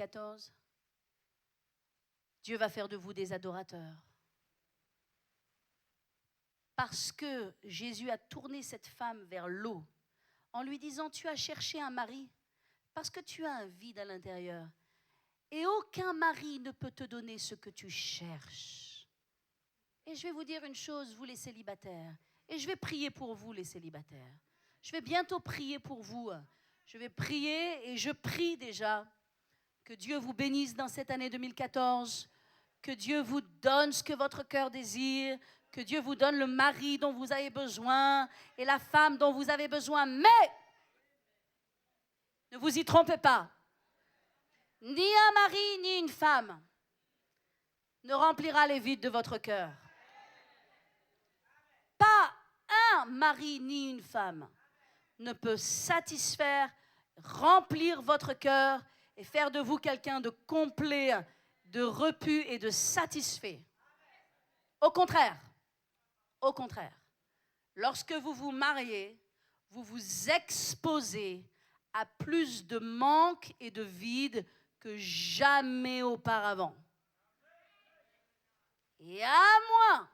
2014, Dieu va faire de vous des adorateurs. Parce que Jésus a tourné cette femme vers l'eau en lui disant, tu as cherché un mari parce que tu as un vide à l'intérieur. Et aucun mari ne peut te donner ce que tu cherches. Et je vais vous dire une chose, vous les célibataires, et je vais prier pour vous les célibataires. Je vais bientôt prier pour vous. Je vais prier et je prie déjà que Dieu vous bénisse dans cette année 2014, que Dieu vous donne ce que votre cœur désire, que Dieu vous donne le mari dont vous avez besoin et la femme dont vous avez besoin. Mais ne vous y trompez pas. Ni un mari ni une femme ne remplira les vides de votre cœur. Pas un mari ni une femme ne peut satisfaire, remplir votre cœur et faire de vous quelqu'un de complet, de repu et de satisfait. Au contraire, lorsque vous vous mariez, vous vous exposez à plus de manque et de vide que jamais auparavant. Et à moins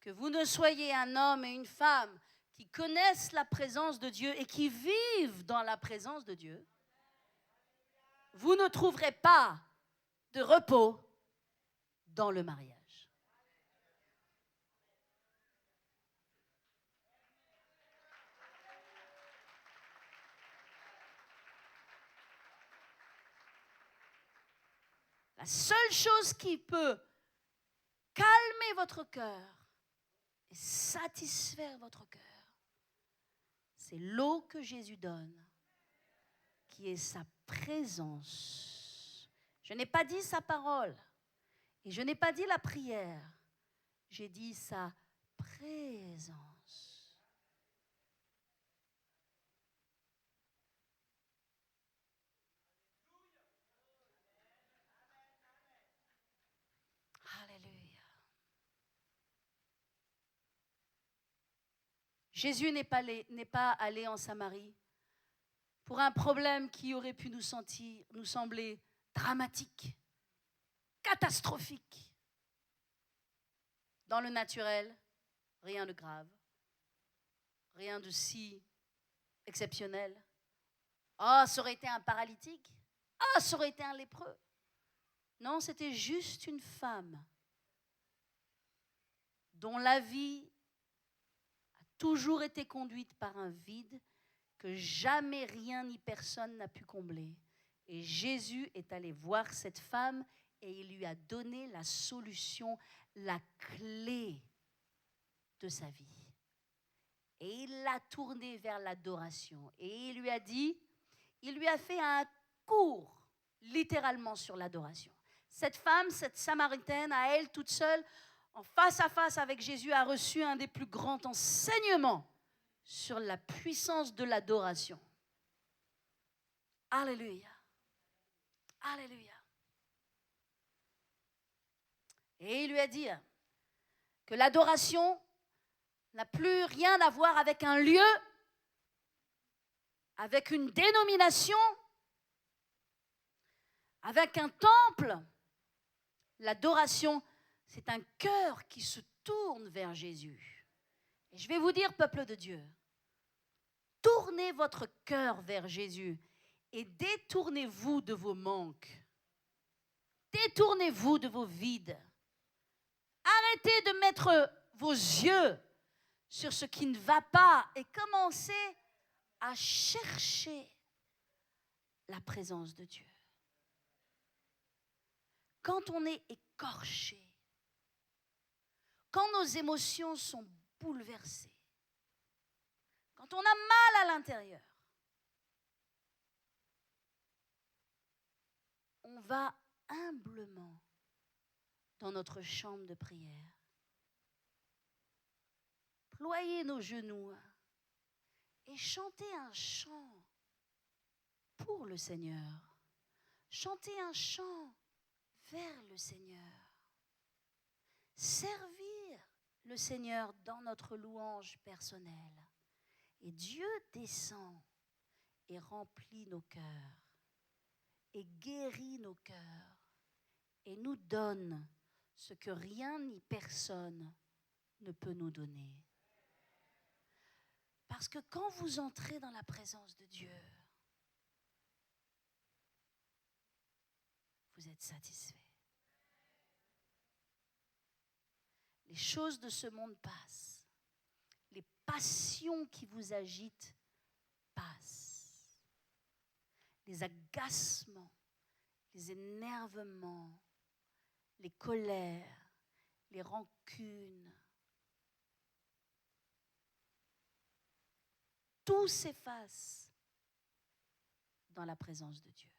que vous ne soyez un homme et une femme qui connaissent la présence de Dieu et qui vivent dans la présence de Dieu, vous ne trouverez pas de repos dans le mariage. La seule chose qui peut calmer votre cœur et satisfaire votre cœur, c'est l'eau que Jésus donne, qui est sa présence. Je n'ai pas dit sa parole et je n'ai pas dit la prière, j'ai dit sa présence. Alléluia. Jésus n'est pas allé en Samarie pour un problème qui aurait pu nous sembler dramatique, catastrophique. Dans le naturel, rien de grave, rien de si exceptionnel. Ah, ça aurait été un paralytique. Ah, ça aurait été un lépreux. Non, c'était juste une femme dont la vie a toujours été conduite par un vide que jamais rien ni personne n'a pu combler. Et Jésus est allé voir cette femme et il lui a donné la solution, la clé de sa vie. Et il l'a tournée vers l'adoration. Et il lui a dit, il lui a fait un cours, littéralement, sur l'adoration. Cette femme, cette Samaritaine, à elle toute seule, en face à face avec Jésus, a reçu un des plus grands enseignements sur la puissance de l'adoration. Alléluia. Alléluia. Et il lui a dit que l'adoration n'a plus rien à voir avec un lieu, avec une dénomination, avec un temple. L'adoration, c'est un cœur qui se tourne vers Jésus. Et je vais vous dire, peuple de Dieu, tournez votre cœur vers Jésus et détournez-vous de vos manques. Détournez-vous de vos vides. Arrêtez de mettre vos yeux sur ce qui ne va pas et commencez à chercher la présence de Dieu. Quand on est écorché, quand nos émotions sont bouleversées, quand on a mal à l'intérieur, on va humblement dans notre chambre de prière, ployer nos genoux et chanter un chant pour le Seigneur. Chanter un chant vers le Seigneur. Servir le Seigneur dans notre louange personnelle. Et Dieu descend et remplit nos cœurs. et guérit nos cœurs et nous donne ce que rien ni personne ne peut nous donner. Parce que quand vous entrez dans la présence de Dieu, vous êtes satisfait. Les choses de ce monde passent. Les passions qui vous agitent passent. Les agacements, les énervements, les colères, les rancunes, tout s'efface dans la présence de Dieu.